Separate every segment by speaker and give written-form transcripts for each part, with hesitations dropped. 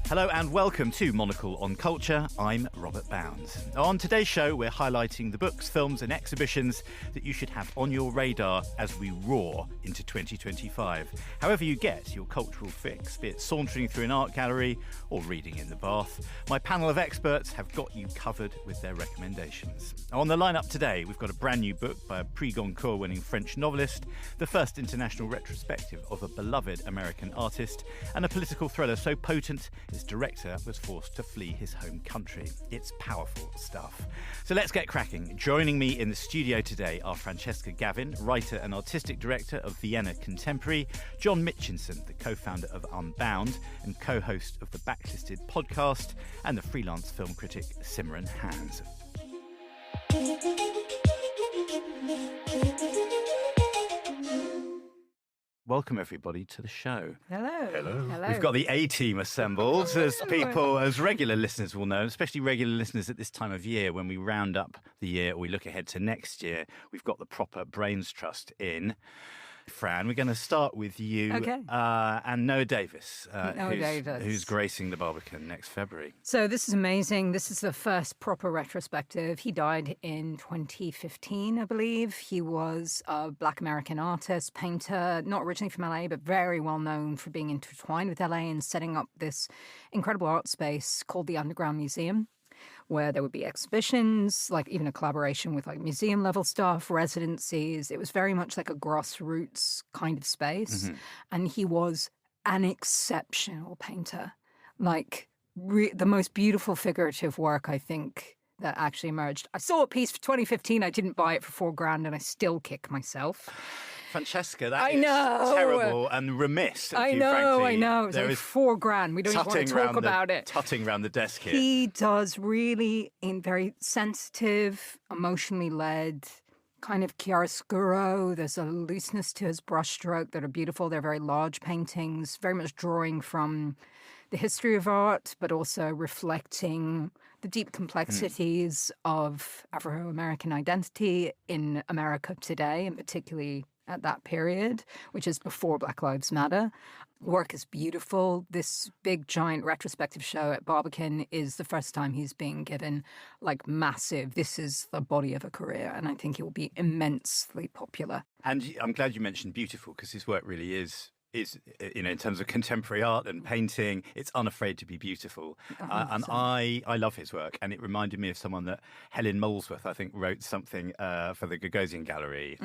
Speaker 1: Hello and welcome to Monocle on Culture. I'm Robert Bounds. On today's show, we're highlighting the books, films and exhibitions that you should have on your radar as we roar into 2025. However you get your cultural fix, be it sauntering through an art gallery or reading in the bath, my panel of experts have got you covered with their recommendations. On the lineup today, we've got a brand new book by a Prix Goncourt-winning French novelist, the first international retrospective of a beloved American artist, and a political thriller so potent its director was forced to flee his home country. It's powerful stuff. So let's get cracking. Joining me in the studio today are Francesca Gavin, writer and artistic director of Vienna Contemporary, John Mitchinson, the co-founder of Unbound and co-host of the Backlisted podcast, and the freelance film critic Simran Hans. Welcome, everybody, to the show.
Speaker 2: Hello.
Speaker 3: Hello.
Speaker 1: We've got the A-team assembled, as regular listeners will know, especially regular listeners at this time of year when we round up the year or we look ahead to next year. We've got the proper brains trust in. Fran, we're going to start with you and Noah Davis, who's gracing the Barbican next February.
Speaker 2: So this is amazing. This is the first proper retrospective. He died in 2015, I believe. He was a Black American artist, painter, not originally from LA, but very well known for being intertwined with LA and setting up this incredible art space called the Underground Museum, where there would be exhibitions, like even a collaboration with like museum level stuff, residencies. It was very much like a grassroots kind of space. Mm-hmm. And he was an exceptional painter, like the most beautiful figurative work, I think, that actually emerged. I saw a piece for 2015. I didn't buy it for $4,000 and I still kick myself.
Speaker 1: Francesca, that is terrible and remiss.
Speaker 2: I know. It's like $4,000. We don't even want to talk about it.
Speaker 1: Tutting around the desk here.
Speaker 2: He does really in very sensitive, emotionally led, kind of chiaroscuro. There's a looseness to his brushstroke that are beautiful. They're very large paintings, very much drawing from the history of art, but also reflecting the deep complexities of Afro-American identity in America today, and particularly at that period, which is before Black Lives Matter. The work is beautiful. This big, giant retrospective show at Barbican is the first time he's being given, like, massive, this is the body of a career, and I think it will be immensely popular.
Speaker 1: And I'm glad you mentioned beautiful, because his work really is, in terms of contemporary art and painting, it's unafraid to be beautiful. And I love his work. And it reminded me of someone that Helen Molesworth, I think, wrote something for the Gagosian Gallery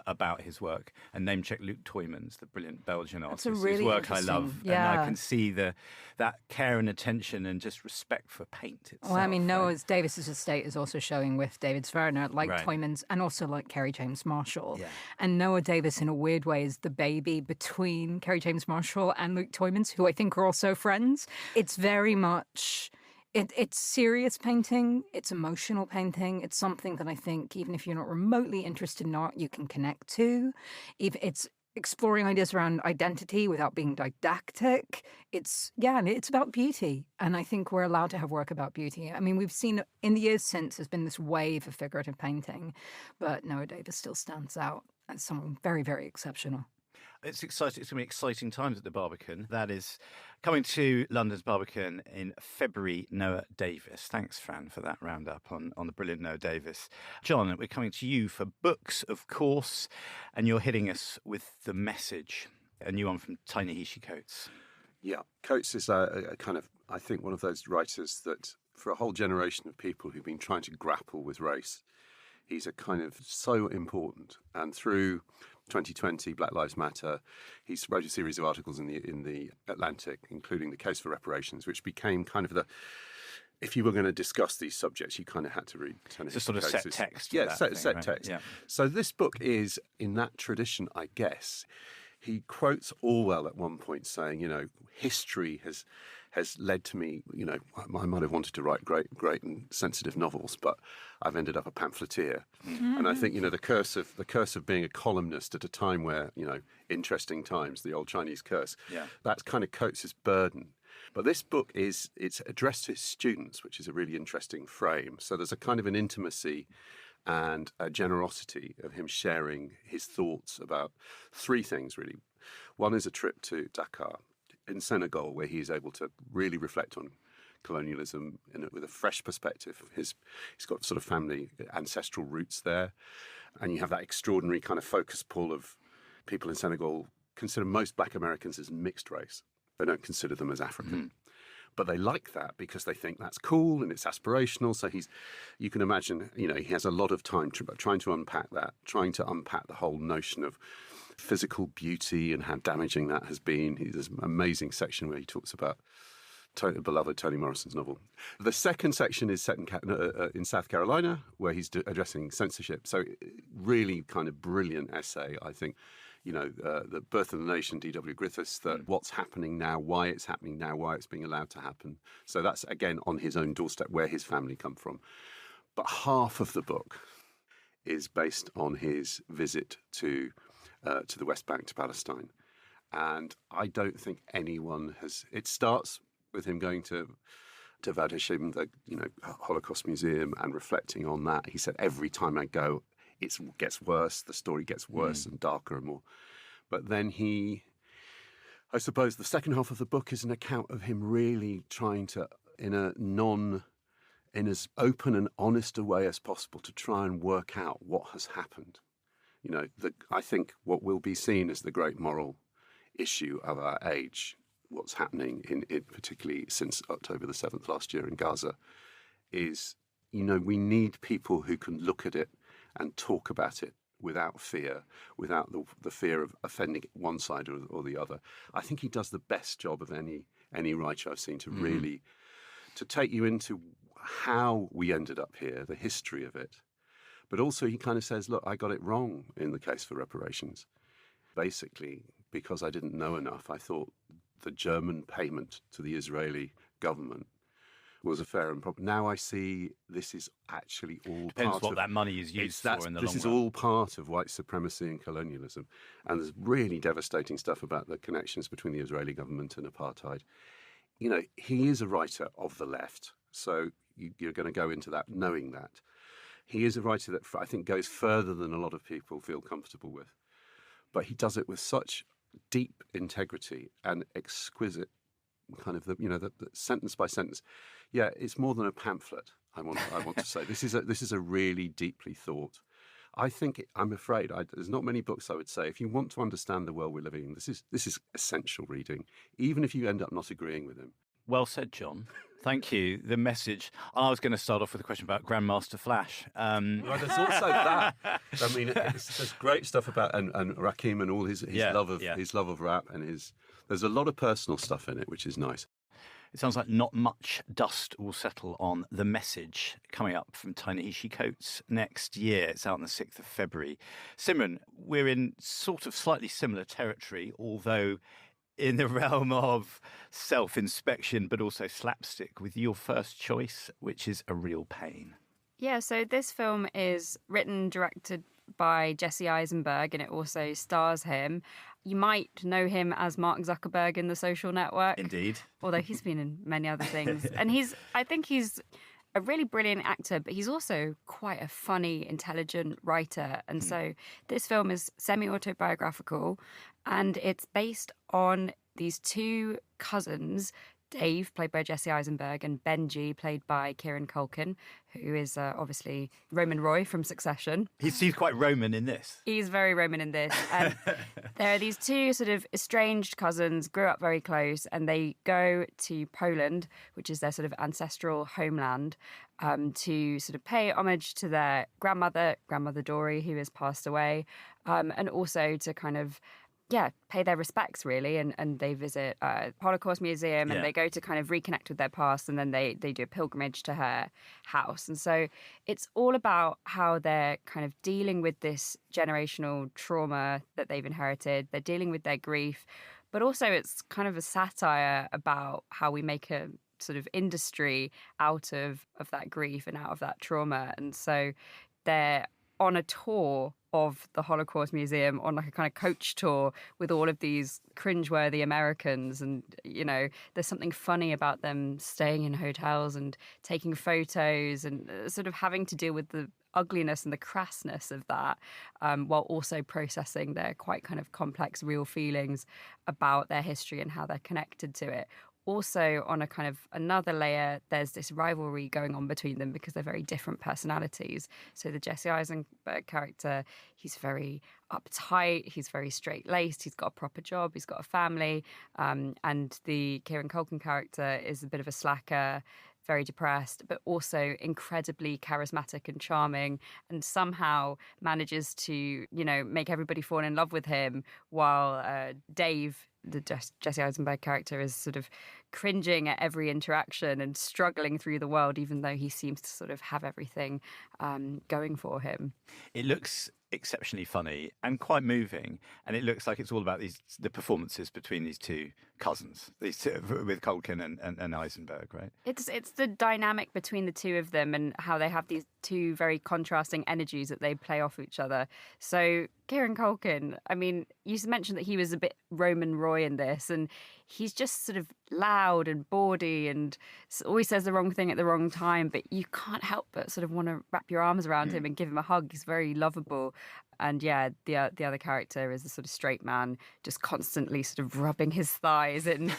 Speaker 1: about his work and name-checked Luc Tuymans, the brilliant Belgian artist,
Speaker 2: really
Speaker 1: whose work I love.
Speaker 2: Yeah.
Speaker 1: And I can see that care and attention and just respect for paint itself.
Speaker 2: Well, I mean, Noah Davis's estate is also showing with David Zwerner, like
Speaker 1: right.
Speaker 2: Tuymans, and also like Kerry James Marshall.
Speaker 1: Yeah.
Speaker 2: And Noah Davis, in a weird way, is the baby between Kerry James Marshall and Luc Tuymans, who I think are also friends. It's very much, it's serious painting, it's emotional painting. It's something that I think, even if you're not remotely interested in art, you can connect to. If it's exploring ideas around identity without being didactic. It's about beauty. And I think we're allowed to have work about beauty. I mean, we've seen in the years since there's been this wave of figurative painting, but Noah Davis still stands out as someone very, very exceptional.
Speaker 1: It's exciting. It's going to be exciting times at the Barbican. That is coming to London's Barbican in February. Noah Davis. Thanks, Fran, for that roundup on the brilliant Noah Davis. John, we're coming to you for books, of course, and you're hitting us with The Message, a new one from Ta-Nehisi Coates.
Speaker 3: Yeah, Coates is a kind of, I think, one of those writers that, for a whole generation of people who've been trying to grapple with race, he's a kind of so important. And through 2020, Black Lives Matter, he's wrote a series of articles in the Atlantic, including The Case for Reparations, which became kind of the, if you were going to discuss these subjects, you kind of had to read Ta-Nehisi Coates.
Speaker 1: It's a sort of set text.
Speaker 3: Yeah, set text.
Speaker 1: Yeah.
Speaker 3: So this book is in that tradition, I guess. He quotes Orwell at one point saying, history has led to me, I might have wanted to write great and sensitive novels, but I've ended up a pamphleteer. Mm-hmm. And I think, the curse of being a columnist at a time where, interesting times, the old Chinese curse, that's kind of Coates' burden. But this book it's addressed to his students, which is a really interesting frame. So there's a kind of an intimacy and a generosity of him sharing his thoughts about three things, really. One is a trip to Dakar in Senegal, where he's able to really reflect on colonialism with a fresh perspective. He's got sort of family, ancestral roots there. And you have that extraordinary kind of focus pull of people in Senegal consider most black Americans as mixed race. They don't consider them as African. But they like that because they think that's cool and it's aspirational. So you can imagine, he has a lot of time trying to unpack that, trying to unpack the whole notion of physical beauty and how damaging that has been. There's an amazing section where he talks about beloved Toni Morrison's novel. The second section is set in South Carolina, where he's addressing censorship. So really kind of brilliant essay, I think. The Birth of the Nation, D.W. Griffiths, that what's happening now, why it's happening now, why it's being allowed to happen. So that's, again, on his own doorstep, where his family come from. But half of the book is based on his visit to the West Bank, to Palestine. And I don't think anyone has... It starts with him going to Vad Hashem, the Holocaust Museum, and reflecting on that. He said, every time I go, it gets worse, the story gets worse and darker and more. But then I suppose the second half of the book is an account of him really trying to, in as open and honest a way as possible, to try and work out what has happened. I think what will be seen as the great moral issue of our age, what's happening in particularly since October the 7th last year in Gaza, is, we need people who can look at it and talk about it without fear, without the fear of offending one side or the other. I think he does the best job of any writer I've seen to really to take you into how we ended up here, the history of it. But also he kind of says, look, I got it wrong in the case for reparations. Basically, because I didn't know enough, I thought the German payment to the Israeli government was a fair and proper. Now I see this is actually all
Speaker 1: Depends what that money is used for in the long run.
Speaker 3: This is all part of white supremacy and colonialism. And there's really devastating stuff about the connections between the Israeli government and apartheid. He is a writer of the left, so you're going to go into that knowing that. He is a writer that I think goes further than a lot of people feel comfortable with. But he does it with such deep integrity and exquisite kind of the sentence by sentence. Yeah, it's more than a pamphlet. I want to say this is a really deeply thought. I think I'm afraid there's not many books I would say if you want to understand the world we're living in. This is essential reading, even if you end up not agreeing with him.
Speaker 1: Well said, John. Thank you. The message. I was going to start off with a question about Grandmaster Flash.
Speaker 3: Well, there's also that. I mean, there's great stuff about and Rakim and all his love of rap and There's a lot of personal stuff in it, which is nice.
Speaker 1: It sounds like not much dust will settle on The Message, coming up from Ta-Nehisi Coates next year. It's out on the 6th of February. Simran, we're in sort of slightly similar territory, although in the realm of self-inspection, but also slapstick, with your first choice, which is A Real Pain.
Speaker 4: Yeah, so this film is written, directed by Jesse Eisenberg, and it also stars him. You might know him as Mark Zuckerberg in The Social Network.
Speaker 1: Indeed.
Speaker 4: Although he's been in many other things. And I think he's a really brilliant actor, but he's also quite a funny, intelligent writer. And so this film is semi-autobiographical, and it's based on these two cousins, Dave, played by Jesse Eisenberg, and Benji, played by Kieran Culkin, who is obviously Roman Roy from Succession.
Speaker 1: He's quite Roman in this.
Speaker 4: He's very Roman in this. And there are these two sort of estranged cousins, grew up very close, and they go to Poland, which is their sort of ancestral homeland, to sort of pay homage to their grandmother Dory, who has passed away, and also to kind of pay their respects, really, and they visit Holocaust Museum, and they go to kind of reconnect with their past, and then they do a pilgrimage to her house. And so it's all about how they're kind of dealing with this generational trauma that they've inherited. They're dealing with their grief, but also it's kind of a satire about how we make a sort of industry out of that grief and out of that trauma. And so they're on a tour of the Holocaust Museum on like a kind of coach tour with all of these cringeworthy Americans. And, there's something funny about them staying in hotels and taking photos and sort of having to deal with the ugliness and the crassness of that, while also processing their quite kind of complex, real feelings about their history and how they're connected to it. Also, on a kind of another layer, there's this rivalry going on between them because they're very different personalities. So the Jesse Eisenberg character, he's very uptight, he's very straight-laced, he's got a proper job, he's got a family. And the Kieran Culkin character is a bit of a slacker, very depressed, but also incredibly charismatic and charming, and somehow manages to, make everybody fall in love with him, while Dave, the Jesse Eisenberg character, is sort of cringing at every interaction and struggling through the world, even though he seems to sort of have everything going for him.
Speaker 1: It looks exceptionally funny and quite moving, and it looks like it's all about the performances between these two cousins, with Culkin and Eisenberg, right?
Speaker 4: It's the dynamic between the two of them and how they have these two very contrasting energies that they play off each other. So Kieran Culkin, I mean, you mentioned that he was a bit Roman Roy in this, and he's just sort of loud and bawdy and always says the wrong thing at the wrong time, but you can't help but sort of want to wrap your arms around him and give him a hug. He's very lovable. And yeah, the other character is the sort of straight man, just constantly sort of rubbing his thighs in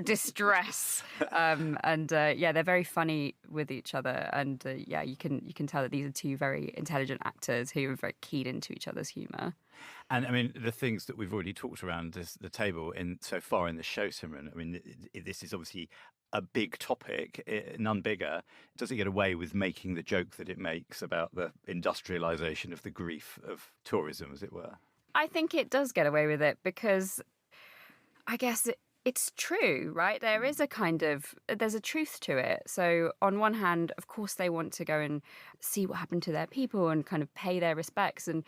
Speaker 4: distress. They're very funny with each other. And you can tell that these are two very intelligent actors who are very keyed into each other's humour.
Speaker 1: And I mean, the things that we've already talked around the table so far in the show, Simran, I mean, this is obviously a big topic, none bigger. Does it get away with making the joke that it makes about the industrialisation of the grief of tourism, as it were?
Speaker 4: I think it does get away with it because I guess it's true, right? There is there's a truth to it. So on one hand, of course, they want to go and see what happened to their people and kind of pay their respects and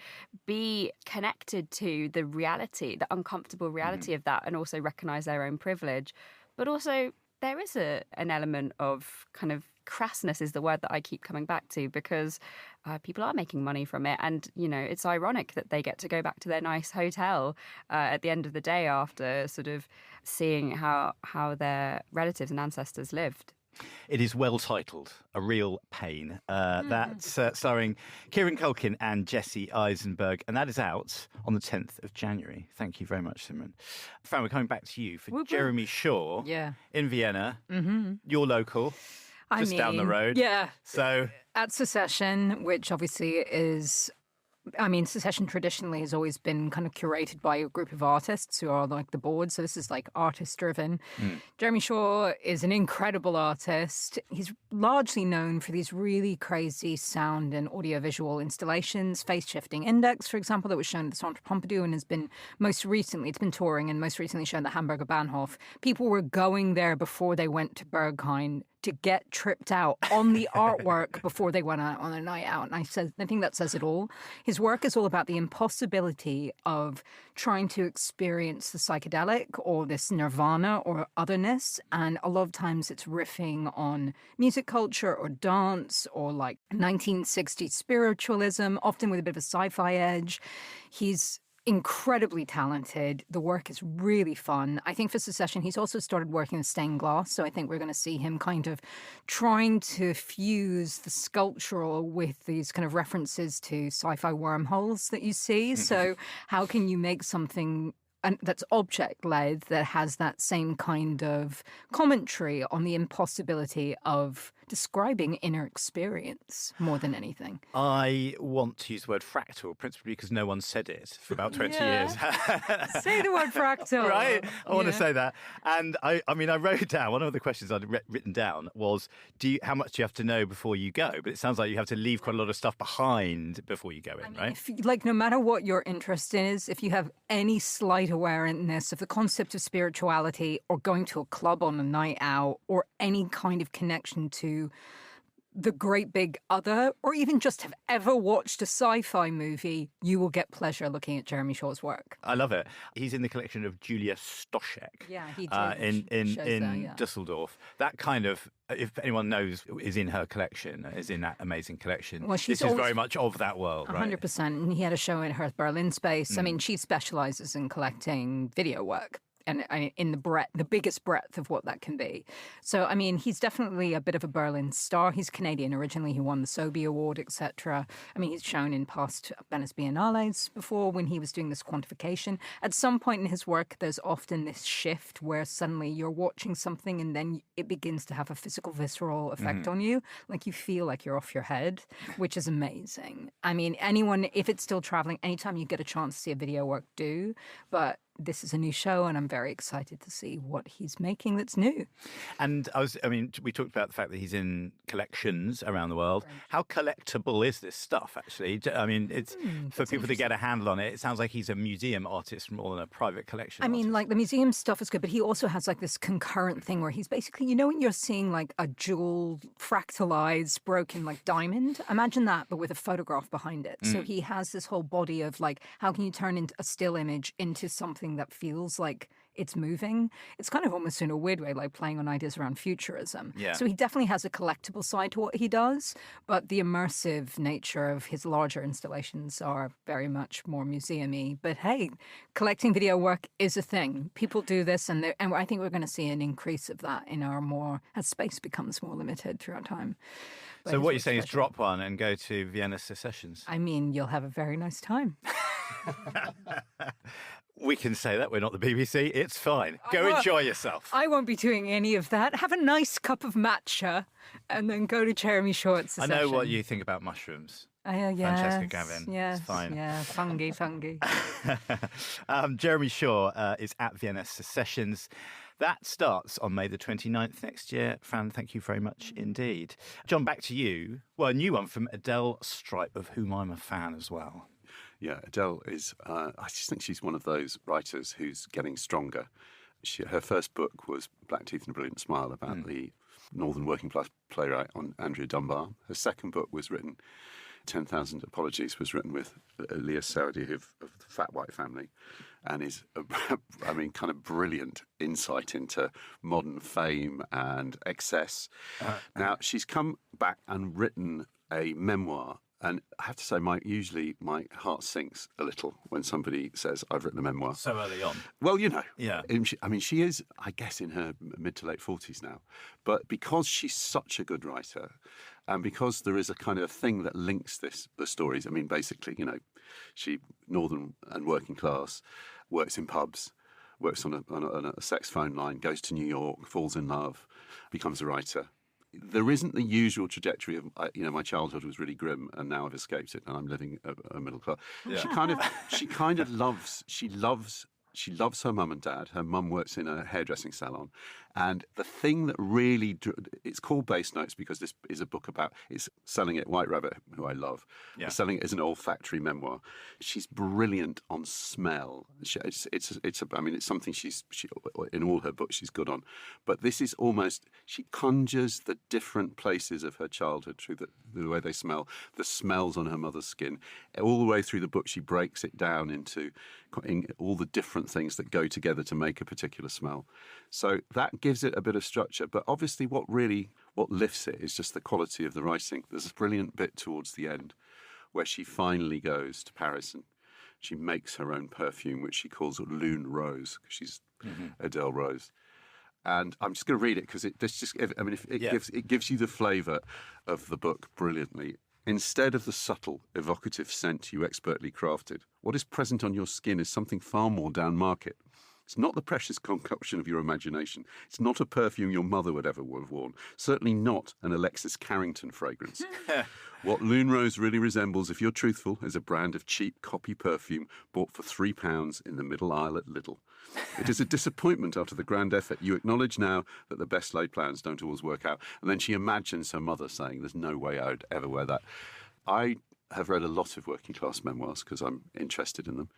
Speaker 4: be connected to the reality, the uncomfortable reality of that, and also recognise their own privilege. But also, there is an element of kind of crassness is the word that I keep coming back to, because people are making money from it. And, it's ironic that they get to go back to their nice hotel at the end of the day after sort of seeing how their relatives and ancestors lived.
Speaker 1: It is well titled, A Real Pain. That's starring Kieran Culkin and Jesse Eisenberg, and that is out on the 10th of January. Thank you very much, Simran. Fran, we're coming back to you for Jeremy Shaw in Vienna. Mm-hmm. You're local, just down the road.
Speaker 2: Yeah.
Speaker 1: So
Speaker 2: at Secession, which obviously is... Secession traditionally has always been kind of curated by a group of artists who are like the board. So this is like artist driven. Jeremy Shaw is an incredible artist. He's largely known for these really crazy sound and audiovisual installations. Face Shifting Index, for example, that was shown at the Centre Pompidou and has been it's been touring and most recently shown at the Hamburger Bahnhof. People were going there before they went to Berghain to get tripped out on the artwork before they went out on a night out. And I think that says it all. His work is all about the impossibility of trying to experience the psychedelic or this nirvana or otherness. And a lot of times it's riffing on music culture or dance or like 1960s spiritualism, often with a bit of a sci-fi edge. He's incredibly talented. The work is really fun. I think for Secession, he's also started working with stained glass. So I think we're going to see him kind of trying to fuse the sculptural with these kind of references to sci-fi wormholes that you see. So how can you make something that's object-led that has that same kind of commentary on the impossibility of describing inner experience more than anything?
Speaker 1: I want to use the word fractal, principally because no one said it for about 20 years.
Speaker 2: Say the word fractal.
Speaker 1: Right? I want to say that. And I wrote down, one of the questions I'd written down was, how much do you have to know before you go? But it sounds like you have to leave quite a lot of stuff behind before you go in, right?
Speaker 2: If, no matter what your interest is, if you have any slight awareness of the concept of spirituality or going to a club on a night out or any kind of connection to the great big other, or even just have ever watched a sci-fi movie, you will get pleasure looking at Jeremy Shaw's work.
Speaker 1: I love it. He's in the collection of Julia Stoschek.
Speaker 2: Yeah, he did.
Speaker 1: In Dusseldorf. That kind of, if anyone knows, is in her collection, is in that amazing collection.
Speaker 2: Well,
Speaker 1: this is very much of that world, right?
Speaker 2: 100%. And he had a show in her Berlin space. I mean, she specializes in collecting video work. And in the biggest breadth of what that can be. So, I mean, he's definitely a bit of a Berlin star. He's Canadian originally. He won the Sobey Award, etc. I mean, he's shown in past Venice Biennales before when he was doing this quantification. At some point in his work, there's often this shift where suddenly you're watching something and then it begins to have a physical, visceral effect on you. Like you feel like you're off your head, which is amazing. I mean, anyone, if it's still traveling, anytime you get a chance to see a video work, do. But this is a new show, and I'm very excited to see what he's making that's new.
Speaker 1: And we talked about the fact that he's in collections around the world. Right. How collectible is this stuff, actually? I mean, it's for people to get a handle on it. It sounds like he's a museum artist more than a private collection artist.
Speaker 2: Like the museum stuff is good, but he also has like this concurrent thing where he's basically, you know, when you're seeing like a jewel fractalized, broken like diamond, imagine that, but with a photograph behind it. So he has this whole body of like, how can you turn a still image into something that feels like it's moving? It's kind of almost in a weird way like playing on ideas around futurism.
Speaker 1: Yeah.
Speaker 2: So he definitely has a collectible side to what he does, but the immersive nature of his larger installations are very much more museum-y. But hey, collecting video work is a thing. People do this, and I think we're going to see an increase of that as space becomes more limited throughout time.
Speaker 1: So what you're saying is drop one and go to Vienna Secessions.
Speaker 2: I mean, you'll have a very nice time.
Speaker 1: We can say that. We're not the BBC. It's fine. Go enjoy yourself.
Speaker 2: I won't be doing any of that. Have a nice cup of matcha and then go to Jeremy Shaw at Secession.
Speaker 1: I know what you think about mushrooms.
Speaker 2: Yes,
Speaker 1: Francesca Gavin.
Speaker 2: Yes,
Speaker 1: it's fine.
Speaker 2: Yeah, fungi.
Speaker 1: Jeremy Shaw is at Vienna Secessions. That starts on May the 29th next year. Fran, thank you very much indeed. John, back to you. Well, a new one from Adele Stripe, of whom I'm a fan as well.
Speaker 3: Yeah, Adele is, I just think she's one of those writers who's getting stronger. Her first book was Black Teeth and a Brilliant Smile, about the Northern working class playwright on Andrea Dunbar. Her second book was written, 10,000 Apologies, was written with Leah Saradi of the Fat White Family, and is, kind of brilliant insight into modern fame and excess. Now, she's come back and written a memoir. And I have to say, usually my heart sinks a little when somebody says, I've written a memoir.
Speaker 1: So early on.
Speaker 3: Well, you know.
Speaker 1: Yeah.
Speaker 3: She is, I guess, in her mid to late 40s now. But because she's such a good writer, and because there is a kind of thing that links the stories, I mean, basically, you know, she, northern and working class, works in pubs, works on a sex phone line, goes to New York, falls in love, becomes a writer. There isn't the usual trajectory of, my childhood was really grim and now I've escaped it and I'm living a middle class. Yeah. She loves her mum and dad. Her mum works in a hairdressing salon. And the thing that really, it's called Base Notes because this is a book about, it's selling it, White Rabbit, who I love, selling it as an olfactory memoir. She's brilliant on smell. It's something she in all her books she's good on. But this is almost, she conjures the different places of her childhood through the way they smell, the smells on her mother's skin. All the way through the book, she breaks it down into all the different things that go together to make a particular smell. So that gives it a bit of structure. But obviously what lifts it is just the quality of the writing. There's a brilliant bit towards the end where she finally goes to Paris and she makes her own perfume, which she calls Lune Rose, because she's Adele Rose. And I'm just going to read it because it gives you the flavour of the book brilliantly. Instead of the subtle, evocative scent you expertly crafted, what is present on your skin is something far more down market. It's not the precious concoction of your imagination. It's not a perfume your mother would ever have worn. Certainly not an Alexis Carrington fragrance. What Lune Rose really resembles, if you're truthful, is a brand of cheap copy perfume bought for £3 in the middle aisle at Lidl. It is a disappointment after the grand effort. You acknowledge now that the best laid plans don't always work out. And then she imagines her mother saying, there's no way I would ever wear that. I have read a lot of working class memoirs because I'm interested in them.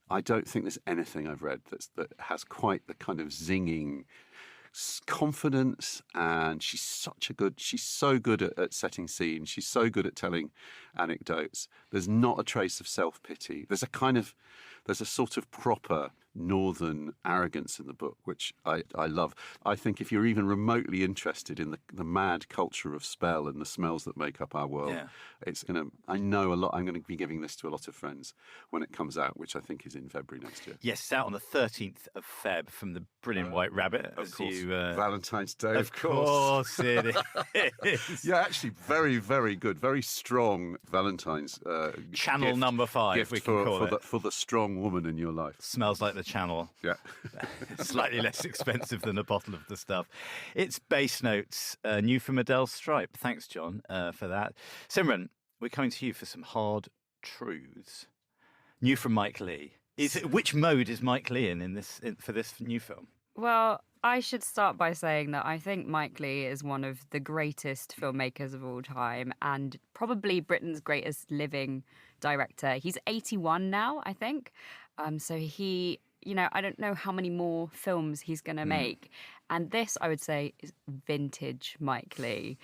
Speaker 3: I don't think there's anything I've read that has quite the kind of zinging confidence, and she's so good at setting scenes. She's so good at telling anecdotes. There's not a trace of self-pity. There's a sort of proper northern arrogance in the book, which I love. I think if you're even remotely interested in the mad culture of spell and the smells that make up our world, I know a lot. I'm going to be giving this to a lot of friends when it comes out, which I think is in February next year.
Speaker 1: Yes, it's out on the 13th of Feb from the Brilliant White Rabbit.
Speaker 3: Of course. Valentine's Day,
Speaker 1: of course it is.
Speaker 3: Yeah, actually, very, very good. Very strong Valentine's
Speaker 1: Channel
Speaker 3: gift,
Speaker 1: number 5,
Speaker 3: gift
Speaker 1: we can call it.
Speaker 3: For the strong woman in your life.
Speaker 1: Smells like the Channel.
Speaker 3: Yeah.
Speaker 1: Slightly less expensive than a bottle of the stuff. It's Bass Notes, new from Adele Stripe. Thanks, John, for that. Simran, we're coming to you for some hard truths. New from Mike Leigh. Which mode is Mike Leigh for this new film?
Speaker 4: Well, I should start by saying that I think Mike Leigh is one of the greatest filmmakers of all time and probably Britain's greatest living director. He's 81 now, I think. So he, I don't know how many more films he's going to make. And this, I would say, is vintage Mike Leigh.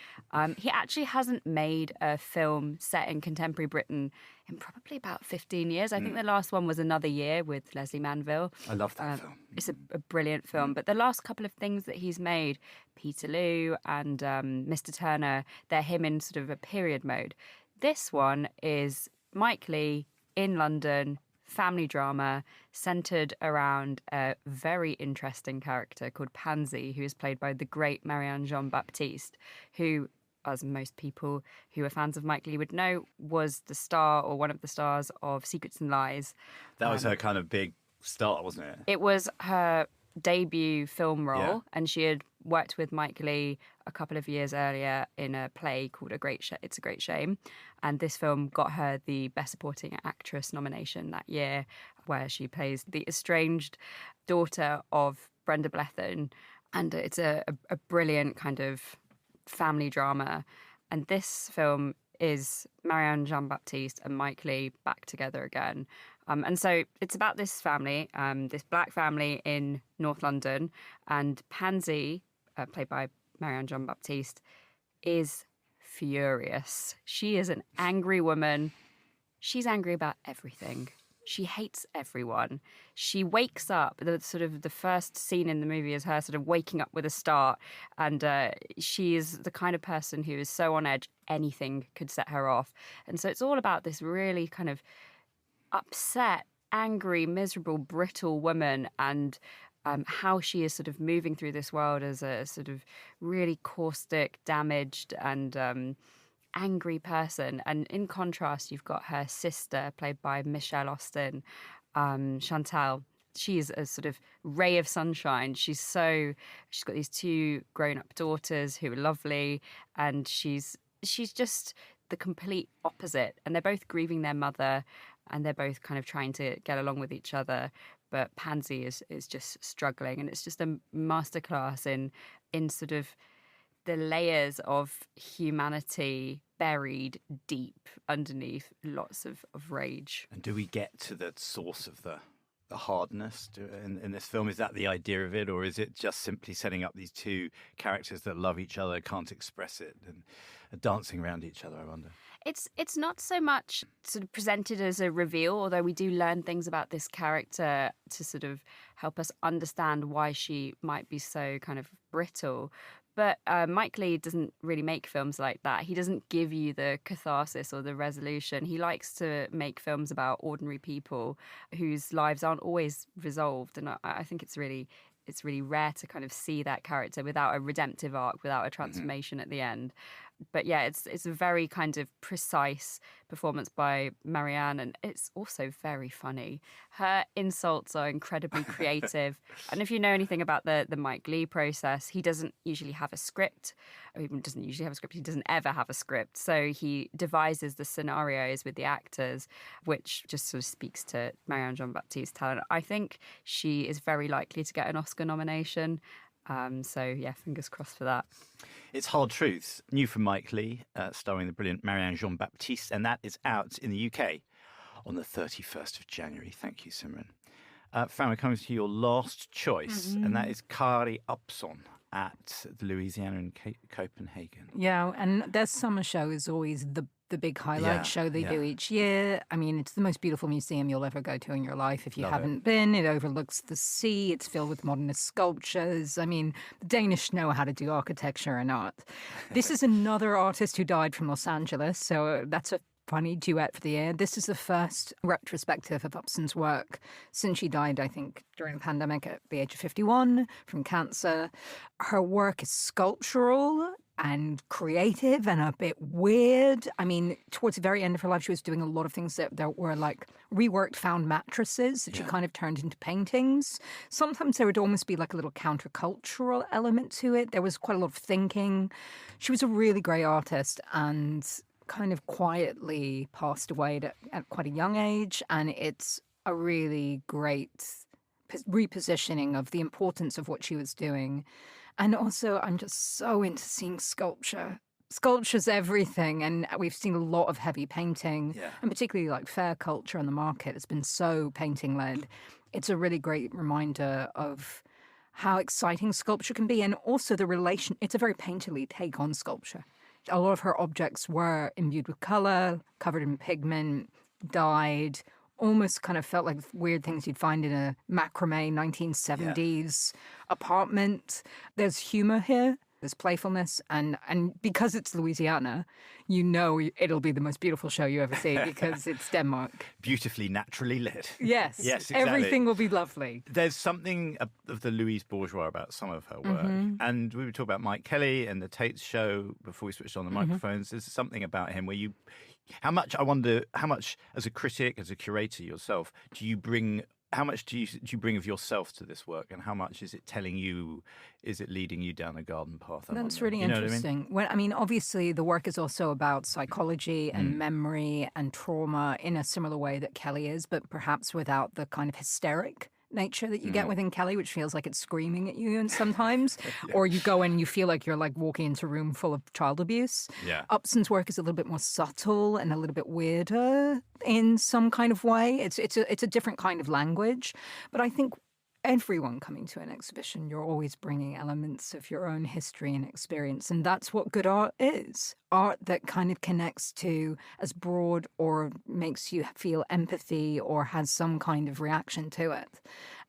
Speaker 4: He actually hasn't made a film set in contemporary Britain in probably about 15 years. I think the last one was Another Year with Leslie Manville.
Speaker 1: I love that film.
Speaker 4: It's a brilliant film. But the last couple of things that he's made, Peterloo and Mr. Turner, they're him in sort of a period mode. This one is Mike Leigh in London, family drama centred around a very interesting character called Pansy, who is played by the great Marianne Jean-Baptiste, who, as most people who are fans of Mike Leigh would know, was the star or one of the stars of Secrets and Lies.
Speaker 1: That was her kind of big start, wasn't it?
Speaker 4: It was her debut film role, and she had worked with Mike Leigh a couple of years earlier in a play called It's a Great Shame, and this film got her the Best Supporting Actress nomination that year, where she plays the estranged daughter of Brenda Blethyn, and it's a brilliant kind of family drama. And this film is Marianne Jean-Baptiste and Mike Leigh back together again. And so it's about this family, this black family in North London, and Pansy, played by Marianne Jean-Baptiste, is furious. She is an angry woman. She's angry about everything. She hates everyone. She wakes up, the first scene in the movie is her sort of waking up with a start, and she is the kind of person who is so on edge, anything could set her off. And so it's all about this really kind of upset, angry, miserable, brittle woman, and how she is sort of moving through this world as a sort of really caustic, damaged, and angry person. And in contrast, you've got her sister, played by Michelle Austen, Chantal. She's a sort of ray of sunshine. She's got these two grown-up daughters who are lovely, and she's just the complete opposite. And they're both grieving their mother, and they're both kind of trying to get along with each other. But Pansy is just struggling, and it's just a masterclass in sort of the layers of humanity buried deep underneath lots of rage.
Speaker 1: And do we get to the source of the hardness in this film? Is that the idea of it, or is it just simply setting up these two characters that love each other, can't express it, and are dancing around each other, I wonder?
Speaker 4: It's not so much sort of presented as a reveal, although we do learn things about this character to sort of help us understand why she might be so kind of brittle. But Mike Leigh doesn't really make films like that. He doesn't give you the catharsis or the resolution. He likes to make films about ordinary people whose lives aren't always resolved. And I think it's really rare to kind of see that character without a redemptive arc, without a transformation at the end. But yeah, it's a very kind of precise performance by Marianne, and it's also very funny. Her insults are incredibly creative. And if you know anything about the Mike Leigh process, he doesn't usually have a script. He doesn't usually have a script. He doesn't ever have a script. So he devises the scenarios with the actors, which just sort of speaks to Marianne Jean-Baptiste's talent. I think she is very likely to get an Oscar nomination. So, yeah, fingers crossed for that.
Speaker 1: It's Hard Truths, new from Mike Leigh, starring the brilliant Marianne Jean-Baptiste, and that is out in the UK on the 31st of January. Thank you, Simran. Fran, we're coming to your last choice, and that is Kari Upson. at the Louisiana in Copenhagen.
Speaker 2: Yeah, and their summer show is always the big highlight show they do each year. I mean, it's the most beautiful museum you'll ever go to in your life if you haven't been. It overlooks the sea. It's filled with modernist sculptures. I mean, the Danish know how to do architecture and art. This is another artist who died from Los Angeles, so that's a funny duet for the year. This is the first retrospective of Upson's work since she died, I think, during the pandemic at the age of 51 from cancer. Her work is sculptural and creative and a bit weird. I mean, towards the very end of her life, she was doing a lot of things that were like reworked found mattresses that she kind of turned into paintings. Sometimes there would almost be like a little countercultural element to it. There was quite a lot of thinking. She was a really great artist and kind of quietly passed away at quite a young age. And it's a really great repositioning of the importance of what she was doing. And also, I'm just so into seeing sculpture. Sculpture's everything, and we've seen a lot of heavy painting, and particularly like fair culture on the market has been so painting-led. It's a really great reminder of how exciting sculpture can be, and also the relation. It's a very painterly take on sculpture. A lot of her objects were imbued with color, covered in pigment, dyed, almost kind of felt like weird things you'd find in a macrame 1970s apartment. There's humor here. There's playfulness. And because it's Louisiana, you know it'll be the most beautiful show you ever see because it's Denmark.
Speaker 1: Beautifully naturally lit.
Speaker 2: Yes.
Speaker 1: Yes, exactly.
Speaker 2: Everything will be lovely.
Speaker 1: There's something of the Louise Bourgeois about some of her work. And we were talking about Mike Kelly and the Tate's show before we switched on the microphones. There's something about him where I wonder how much as a critic, as a curator yourself, how much do you bring of yourself to this work, and how much is it telling you? Is it leading you down a garden path?
Speaker 2: That's really interesting. I mean, obviously, the work is also about psychology and memory and trauma in a similar way that Kelly is, but perhaps without the kind of hysteric nature that you get within Kelly, which feels like it's screaming at you and sometimes, or you go in and you feel like you're like walking into a room full of child abuse.
Speaker 1: Yeah.
Speaker 2: Upson's work is a little bit more subtle and a little bit weirder in some kind of way. It's a different kind of language, but I think everyone coming to an exhibition, you're always bringing elements of your own history and experience, and that's what good art is. Art that kind of connects to as broad or makes you feel empathy or has some kind of reaction to it.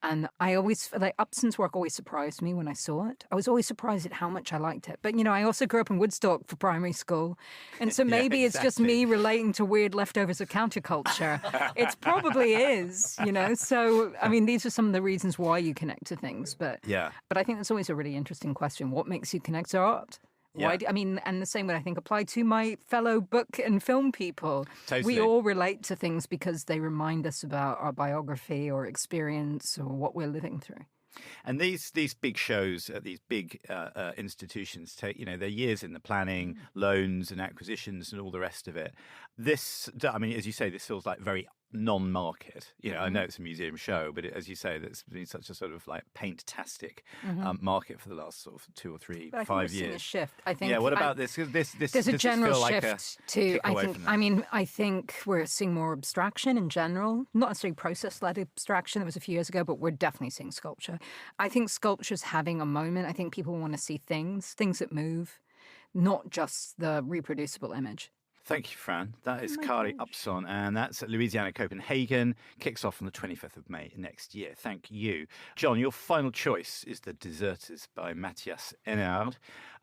Speaker 2: And I always, like, Upson's work always surprised me when I saw it. I was always surprised at how much I liked it. But, I also grew up in Woodstock for primary school. And so maybe it's just me relating to weird leftovers of counterculture. It probably is, So, I mean, these are some of the reasons why you connect to things. But I think that's always a really interesting question. What makes you connect to art? Why and the same would, I think, apply to my fellow book and film people.
Speaker 1: Totally.
Speaker 2: We all relate to things because they remind us about our biography or experience or what we're living through.
Speaker 1: And these big shows at these big institutions take, they're years in the planning, loans and acquisitions and all the rest of it. This, I mean, as you say, this feels like very non-market. I know it's a museum show, but as you say, that's been such a sort of like paint-tastic market for the last sort of 2 or 3,
Speaker 2: but
Speaker 1: 5
Speaker 2: we're
Speaker 1: years.
Speaker 2: Seeing a shift. I think.
Speaker 1: Yeah. What about this?
Speaker 2: There's a general shift to. I think we're seeing more abstraction in general, not necessarily process-led abstraction. That was a few years ago, but we're definitely seeing sculpture. I think sculpture's having a moment. I think people want to see things that move, not just the reproducible image.
Speaker 1: Thank you, Fran. That is Kari Upson, and that's at Louisiana, Copenhagen. Kicks off on the 25th of May next year. Thank you. John, your final choice is The Deserters by Matthias Enard,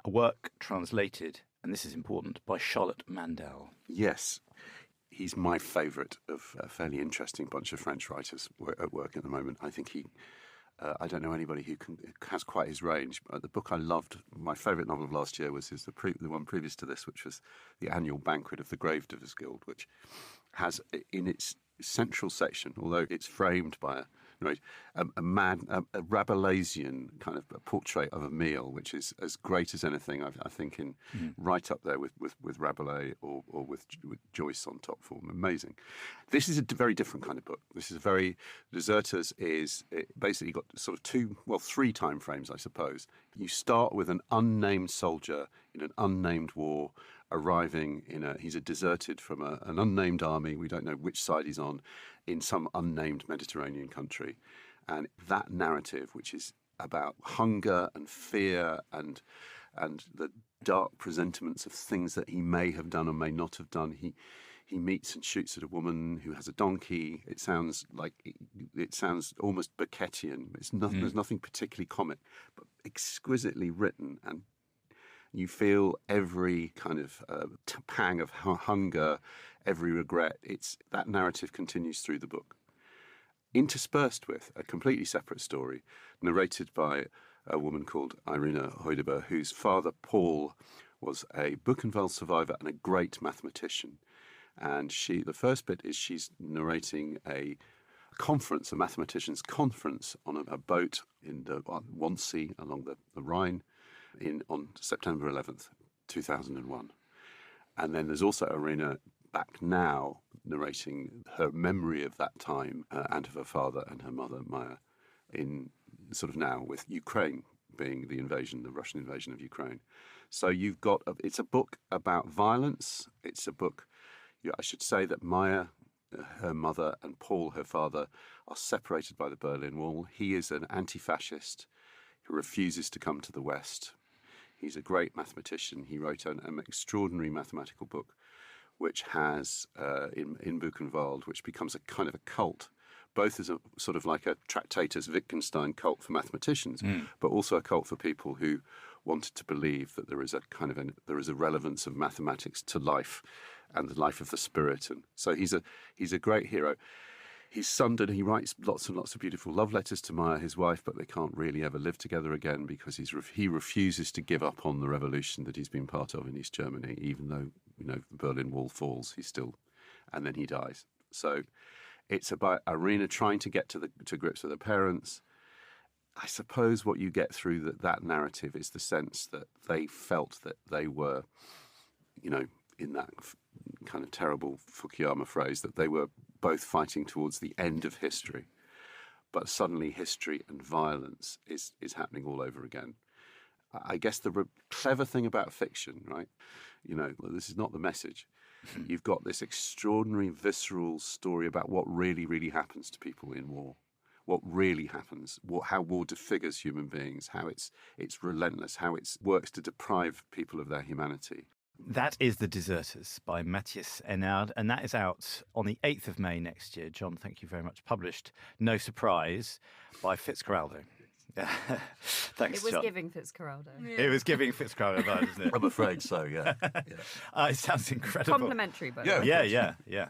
Speaker 1: a work translated, and this is important, by Charlotte Mandel.
Speaker 3: Yes. He's my favourite of a fairly interesting bunch of French writers at work at the moment. I think I don't know anybody who has quite his range. The book I loved, my favourite novel of last year, was the one previous to this, which was The Annual Banquet of the Gravediggers Guild, which has in its central section, although it's framed by a Rabelaisian kind of a portrait of a meal, which is as great as anything I think right up there with Rabelais or with Joyce on top form. Amazing. This is a very different kind of book. This is Deserters is basically got sort of 3 time frames, I suppose. You start with an unnamed soldier in an unnamed war arriving he's deserted from an unnamed army, we don't know which side he's on, in some unnamed Mediterranean country. And that narrative, which is about hunger and fear and the dark presentiments of things that he may have done or may not have done. He meets and shoots at a woman who has a donkey. It sounds almost Beckettian. There's nothing particularly comic, but exquisitely written, and you feel every kind of pang of hunger, every regret. That narrative continues through the book, interspersed with a completely separate story narrated by a woman called Irina Hoideber, whose father, Paul, was a Buchenwald survivor and a great mathematician. And the first bit is she's narrating a conference, a mathematicians' conference on a boat in the Wannsee along the Rhine on September 11th, 2001. And then there's also Irina back now narrating her memory of that time and of her father and her mother, Maya, in sort of now with Ukraine being the Russian invasion of Ukraine. So it's a book about violence. It's a book, I should say that Maya, her mother, and Paul, her father, are separated by the Berlin Wall. He is an anti-fascist who refuses to come to the West. He's a great mathematician. He wrote an extraordinary mathematical book, which has, in Buchenwald, which becomes a kind of a cult, both as a sort of like a Tractatus Wittgenstein cult for mathematicians, but also a cult for people who wanted to believe that there is a relevance of mathematics to life and the life of the spirit. And so he's a great hero. He's sundered. He writes lots and lots of beautiful love letters to Maya, his wife, but they can't really ever live together again because he refuses to give up on the revolution that he's been part of in East Germany, even though the Berlin Wall falls. And then he dies. So it's about Irina trying to get to grips with her parents. I suppose what you get through that narrative is the sense that they felt that they were, in that kind of terrible Fukuyama phrase, that they were both fighting towards the end of history. But suddenly history and violence is happening all over again. I guess the clever thing about fiction, right? This is not the message. You've got this extraordinary, visceral story about what really, really happens to people in war. What really happens, how war disfigures human beings, how it's relentless, how it works to deprive people of their humanity.
Speaker 1: That is The Deserters by Matthias Enard, and that is out on the 8th of May next year. John, thank you very much. Published, no surprise, by Fitzcarraldo. Thanks,
Speaker 4: It was
Speaker 1: John.
Speaker 4: giving Fitzcarraldo.
Speaker 1: Yeah. It was giving Fitzcarraldo vibes, isn't it?
Speaker 5: I'm afraid so, yeah.
Speaker 1: It sounds incredible.
Speaker 4: Complimentary, but
Speaker 1: Yeah.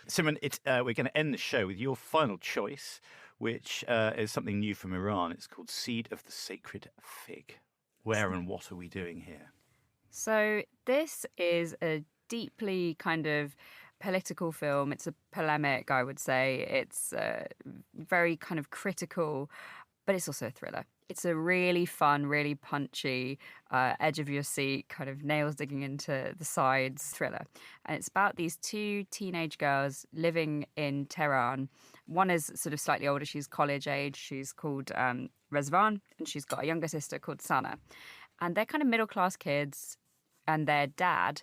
Speaker 1: Simon, we're going to end the show with your final choice, which is something new from Iran. It's called Seed of the Sacred Fig. Where and what are we doing here?
Speaker 4: So this is a deeply kind of political film. It's a polemic, I would say. It's very kind of critical, but it's also a thriller. It's a really fun, really punchy, edge of your seat, kind of nails digging into the sides thriller. And it's about these two teenage girls living in Tehran. One is sort of slightly older. She's college age. She's called Rezvan, and she's got a younger sister called Sana. And they're kind of middle-class kids, and their dad,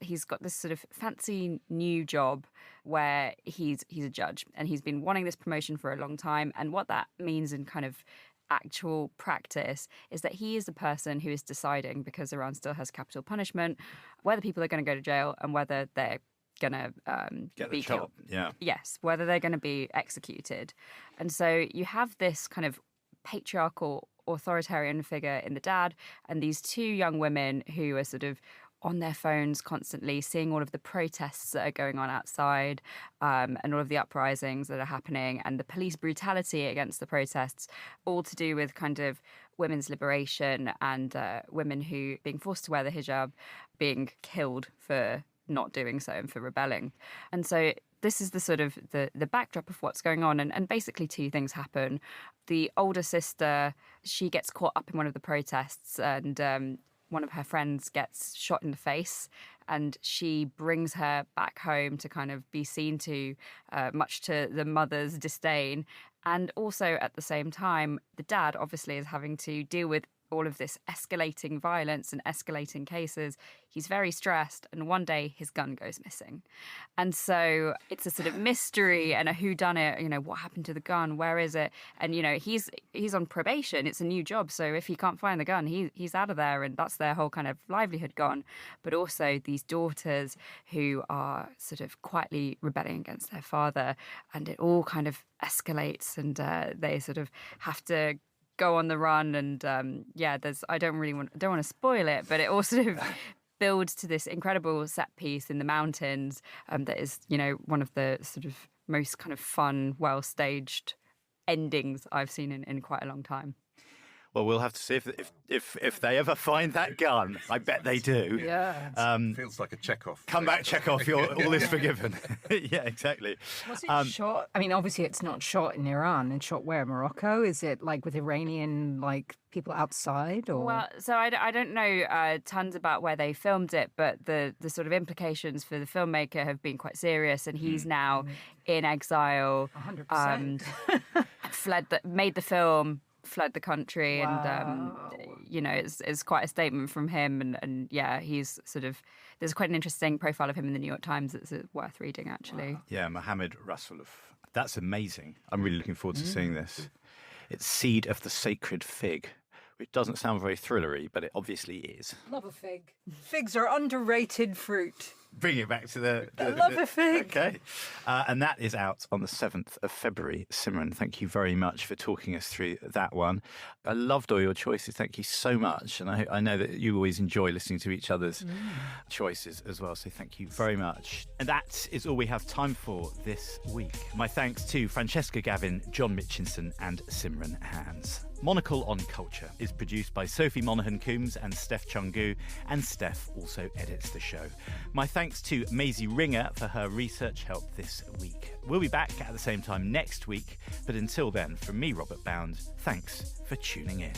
Speaker 4: he's got this sort of fancy new job where he's a judge, and he's been wanting this promotion for a long time. And what that means in kind of actual practice is that he is the person who is deciding, because Iran still has capital punishment, whether people are going to go to jail and whether they're going to be killed.
Speaker 1: Yeah.
Speaker 4: Yes, whether they're going to be executed. And so you have this kind of patriarchal authoritarian figure in the dad, and these two young women who are sort of on their phones constantly, seeing all of the protests that are going on outside, and all of the uprisings that are happening, and the police brutality against the protests, all to do with kind of women's liberation and women who being forced to wear the hijab, being killed for not doing so and for rebelling. And so this is the sort of the backdrop of what's going on. And basically two things happen. The older sister, she gets caught up in one of the protests, and one of her friends gets shot in the face, and she brings her back home to kind of be seen to, much to the mother's disdain. And also at the same time, the dad obviously is having to deal with all of this escalating violence and escalating cases, he's very stressed, and one day his gun goes missing. And so it's a sort of mystery and a whodunit, what happened to the gun, where is it? And, he's on probation, it's a new job, so if he can't find the gun, he's out of there, and that's their whole kind of livelihood gone. But also these daughters who are sort of quietly rebelling against their father, and it all kind of escalates, and they sort of have to go on the run, and I don't want to spoil it, but it all sort of builds to this incredible set piece in the mountains that is, one of the sort of most kind of fun, well-staged endings I've seen in quite a long time.
Speaker 1: Well, we'll have to see if they ever find that gun. I bet they do.
Speaker 2: Yeah.
Speaker 3: Feels like a Chekhov.
Speaker 1: Come back, Chekhov. All is forgiven. Yeah, exactly.
Speaker 2: Was it shot? I mean, obviously, it's not shot in Iran. And shot where? Morocco? Is it like with Iranian people outside? Or
Speaker 4: well, so I don't know tons about where they filmed it, but the sort of implications for the filmmaker have been quite serious, and he's now in exile.
Speaker 2: 100%.
Speaker 4: Made the film. Fled the country.
Speaker 2: Wow.
Speaker 4: And it's quite a statement from him, and he's sort of, there's quite an interesting profile of him in the New York Times that's worth reading, actually.
Speaker 1: Wow. Yeah, Mohammed Rasulov. That's amazing. I'm really looking forward to seeing this. It's Seed of the Sacred Fig, which doesn't sound very thrillery, but it obviously is.
Speaker 2: Love a fig. Figs are underrated fruit.
Speaker 1: Bring it back to the
Speaker 2: love a fig.
Speaker 1: Okay. And that is out on the 7th of February. Simran, thank you very much for talking us through that one. I loved all your choices. Thank you so much. And I know that you always enjoy listening to each other's choices as well. So thank you very much. And that is all we have time for this week. My thanks to Francesca Gavin, John Mitchinson and Simran Hans. Monocle on Culture is produced by Sophie Monaghan-Coombs and Steph Chungu, and Steph also edits the show. My thanks to Maisie Ringer for her research help this week. We'll be back at the same time next week, but until then, from me, Robert Bound, thanks for tuning in.